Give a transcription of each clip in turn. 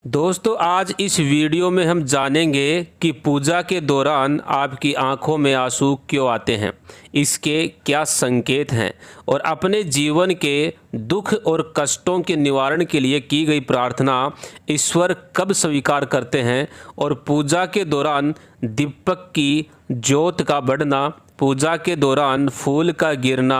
दोस्तों आज इस वीडियो में हम जानेंगे कि पूजा के दौरान आपकी आंखों में आंसू क्यों आते हैं, इसके क्या संकेत हैं और अपने जीवन के दुख और कष्टों के निवारण के लिए की गई प्रार्थना ईश्वर कब स्वीकार करते हैं और पूजा के दौरान दीपक की ज्योत का बढ़ना, पूजा के दौरान फूल का गिरना,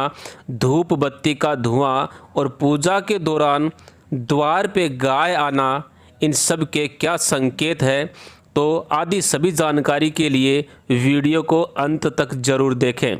धूप बत्ती का धुआं और पूजा के दौरान द्वार पे गाय आना, इन सब के क्या संकेत है। तो आदि सभी जानकारी के लिए वीडियो को अंत तक जरूर देखें।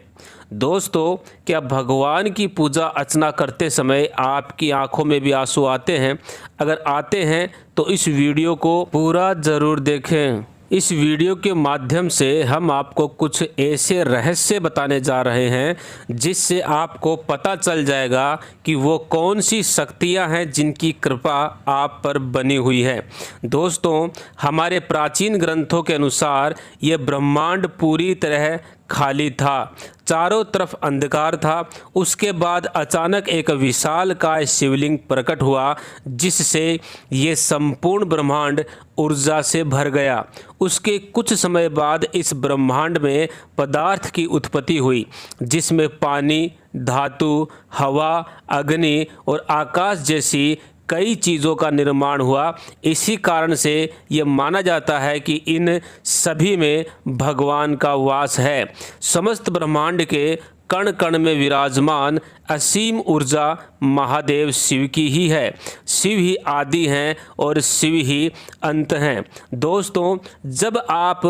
दोस्तों, क्या भगवान की पूजा अर्चना करते समय आपकी आंखों में भी आंसू आते हैं? अगर आते हैं तो इस वीडियो को पूरा ज़रूर देखें। इस वीडियो के माध्यम से हम आपको कुछ ऐसे रहस्य बताने जा रहे हैं जिससे आपको पता चल जाएगा कि वो कौन सी शक्तियां हैं जिनकी कृपा आप पर बनी हुई है। दोस्तों, हमारे प्राचीन ग्रंथों के अनुसार ये ब्रह्मांड पूरी तरह खाली था, चारों तरफ अंधकार था। उसके बाद अचानक एक विशालकाय शिवलिंग प्रकट हुआ जिससे ये संपूर्ण ब्रह्मांड ऊर्जा से भर गया। उसके कुछ समय बाद इस ब्रह्मांड में पदार्थ की उत्पत्ति हुई जिसमें पानी, धातु, हवा, अग्नि और आकाश जैसी कई चीज़ों का निर्माण हुआ। इसी कारण से ये माना जाता है कि इन सभी में भगवान का वास है। समस्त ब्रह्मांड के कण कण में विराजमान असीम ऊर्जा महादेव शिव की ही है। शिव ही आदि हैं और शिव ही अंत हैं। दोस्तों, जब आप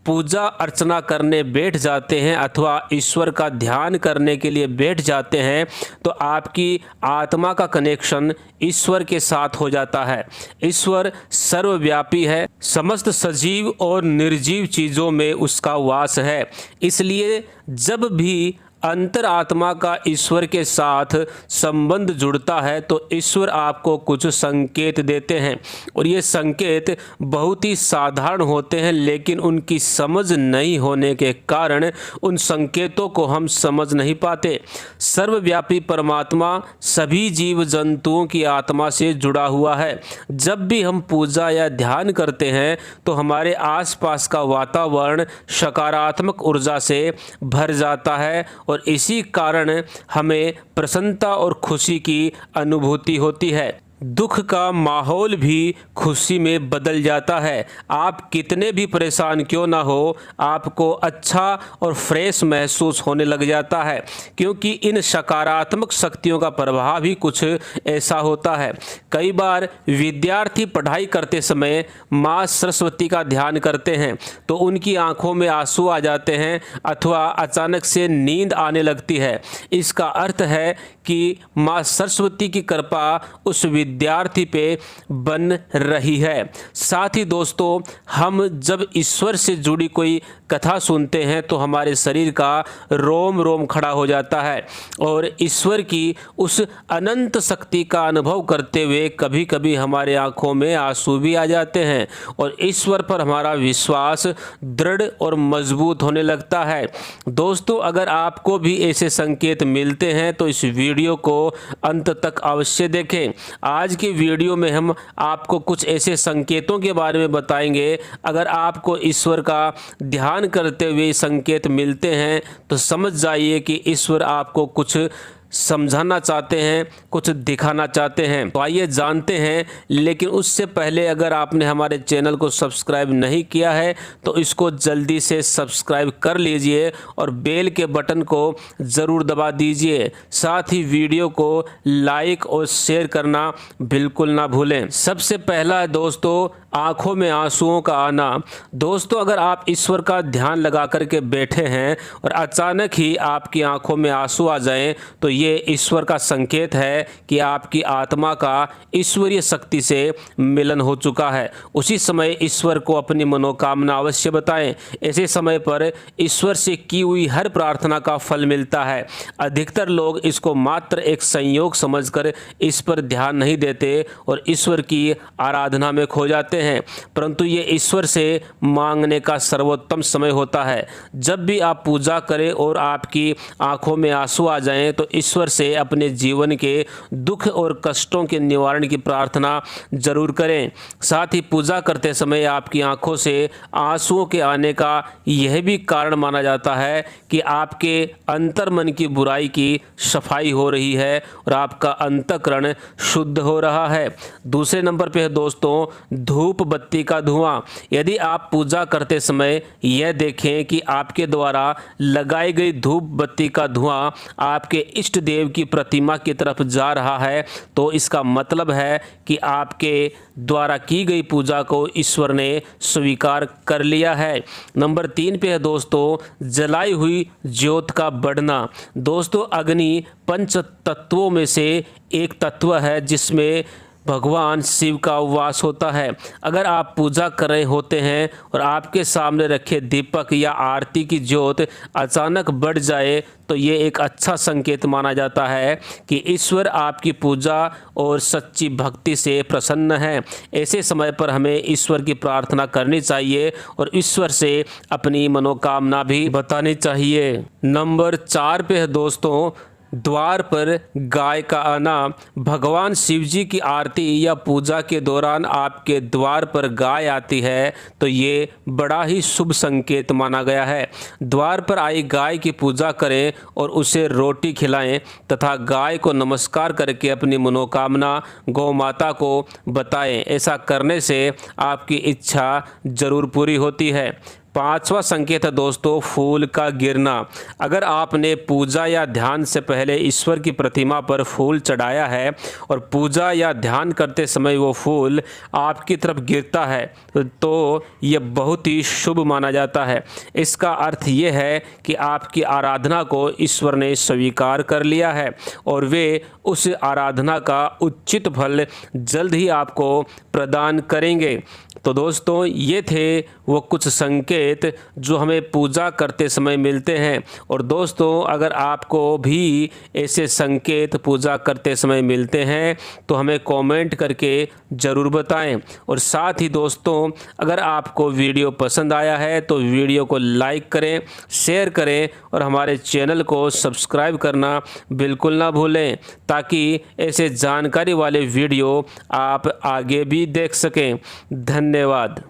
पूजा अर्चना करने बैठ जाते हैं अथवा ईश्वर का ध्यान करने के लिए बैठ जाते हैं तो आपकी आत्मा का कनेक्शन ईश्वर के साथ हो जाता है। ईश्वर सर्वव्यापी है, समस्त सजीव और निर्जीव चीज़ों में उसका वास है। इसलिए जब भी अंतरात्मा का ईश्वर के साथ संबंध जुड़ता है तो ईश्वर आपको कुछ संकेत देते हैं और ये संकेत बहुत ही साधारण होते हैं, लेकिन उनकी समझ नहीं होने के कारण उन संकेतों को हम समझ नहीं पाते। सर्वव्यापी परमात्मा सभी जीव जंतुओं की आत्मा से जुड़ा हुआ है। जब भी हम पूजा या ध्यान करते हैं तो हमारे आसपास का वातावरण सकारात्मक ऊर्जा से भर जाता है और इसी कारण हमें प्रसन्नता और खुशी की अनुभूति होती है। दुख का माहौल भी खुशी में बदल जाता है। आप कितने भी परेशान क्यों ना हो, आपको अच्छा और फ्रेश महसूस होने लग जाता है, क्योंकि इन सकारात्मक शक्तियों का प्रभाव ही कुछ ऐसा होता है। कई बार विद्यार्थी पढ़ाई करते समय माँ सरस्वती का ध्यान करते हैं तो उनकी आंखों में आंसू आ जाते हैं अथवा अचानक से नींद आने लगती है। इसका अर्थ है कि माँ सरस्वती की कृपा उस विद्यार्थी पे बन रही है। साथ ही दोस्तों, हम जब ईश्वर से जुड़ी कोई कथा सुनते हैं तो हमारे शरीर का रोम रोम खड़ा हो जाता है और ईश्वर की उस अनंत शक्ति का अनुभव करते हुए कभी कभी हमारे आंखों में आंसू भी आ जाते हैं और ईश्वर पर हमारा विश्वास दृढ़ और मजबूत होने लगता है। दोस्तों, अगर आपको भी ऐसे संकेत मिलते हैं तो इस वीडियो को अंत तक अवश्य देखें। आज की वीडियो में हम आपको कुछ ऐसे संकेतों के बारे में बताएंगे। अगर आपको ईश्वर का ध्यान करते हुए संकेत मिलते हैं तो समझ जाइए कि ईश्वर आपको कुछ समझाना चाहते हैं, कुछ दिखाना चाहते हैं। तो आइए जानते हैं, लेकिन उससे पहले अगर आपने हमारे चैनल को सब्सक्राइब नहीं किया है तो इसको जल्दी से सब्सक्राइब कर लीजिए और बेल के बटन को ज़रूर दबा दीजिए। साथ ही वीडियो को लाइक और शेयर करना बिल्कुल ना भूलें। सबसे पहला है दोस्तों, आँखों में आंसुओं का आना। दोस्तों, अगर आप ईश्वर का ध्यान लगा करके बैठे हैं और अचानक ही आपकी आंखों में आंसू आ जाएं तो ये ईश्वर का संकेत है कि आपकी आत्मा का ईश्वरीय शक्ति से मिलन हो चुका है। उसी समय ईश्वर को अपनी मनोकामना अवश्य बताएं। ऐसे समय पर ईश्वर से की हुई हर प्रार्थना का फल मिलता है। अधिकतर लोग इसको मात्र एक संयोग समझकर इस पर ध्यान नहीं देते और ईश्वर की आराधना में खो जाते हैं, परंतु ये ईश्वर से मांगने का सर्वोत्तम समय होता है। जब भी आप पूजा करें और आपकी आंखों में आंसू आ जाएं तो ईश्वर से अपने जीवन के दुख और कष्टों के निवारण की प्रार्थना जरूर करें। साथ ही पूजा करते समय आपकी आंखों से आंसुओं के आने का यह भी कारण माना जाता है कि आपके अंतर्मन की बुराई की सफाई हो रही है और आपका अंतःकरण शुद्ध हो रहा है। दूसरे नंबर पे है दोस्तों धूप बत्ती का धुआं। यदि आप पूजा करते समय यह देखें कि आपके द्वारा लगाई गई धूप बत्ती का धुआं आपके इष्ट देव की प्रतिमा की तरफ जा रहा है तो इसका मतलब है कि आपके द्वारा की गई पूजा को ईश्वर ने स्वीकार कर लिया है। नंबर 3 पे है दोस्तों जलाई हुई ज्योत का बढ़ना। दोस्तों अग्नि पंच तत्वों में से एक तत्व है जिसमें भगवान शिव का वास होता है। अगर आप पूजा कर रहे होते हैं और आपके सामने रखे दीपक या आरती की ज्योत अचानक बढ़ जाए तो ये एक अच्छा संकेत माना जाता है कि ईश्वर आपकी पूजा और सच्ची भक्ति से प्रसन्न है। ऐसे समय पर हमें ईश्वर की प्रार्थना करनी चाहिए और ईश्वर से अपनी मनोकामना भी बतानी चाहिए। नंबर 4 पे है दोस्तों द्वार पर गाय का आना। भगवान शिव जी की आरती या पूजा के दौरान आपके द्वार पर गाय आती है तो ये बड़ा ही शुभ संकेत माना गया है। द्वार पर आई गाय की पूजा करें और उसे रोटी खिलाएं तथा गाय को नमस्कार करके अपनी मनोकामना गौ माता को बताएं। ऐसा करने से आपकी इच्छा जरूर पूरी होती है। 5वां संकेत है दोस्तों फूल का गिरना। अगर आपने पूजा या ध्यान से पहले ईश्वर की प्रतिमा पर फूल चढ़ाया है और पूजा या ध्यान करते समय वो फूल आपकी तरफ गिरता है तो ये बहुत ही शुभ माना जाता है। इसका अर्थ ये है कि आपकी आराधना को ईश्वर ने स्वीकार कर लिया है और वे उस आराधना का उचित फल जल्द ही आपको प्रदान करेंगे। तो दोस्तों ये थे वो कुछ संकेत जो हमें पूजा करते समय मिलते हैं। और दोस्तों अगर आपको भी ऐसे संकेत पूजा करते समय मिलते हैं तो हमें कमेंट करके ज़रूर बताएं। और साथ ही दोस्तों अगर आपको वीडियो पसंद आया है तो वीडियो को लाइक करें, शेयर करें और हमारे चैनल को सब्सक्राइब करना बिल्कुल ना भूलें ताकि ऐसे जानकारी वाले वीडियो आप आगे भी देख सकें। धन्यवाद।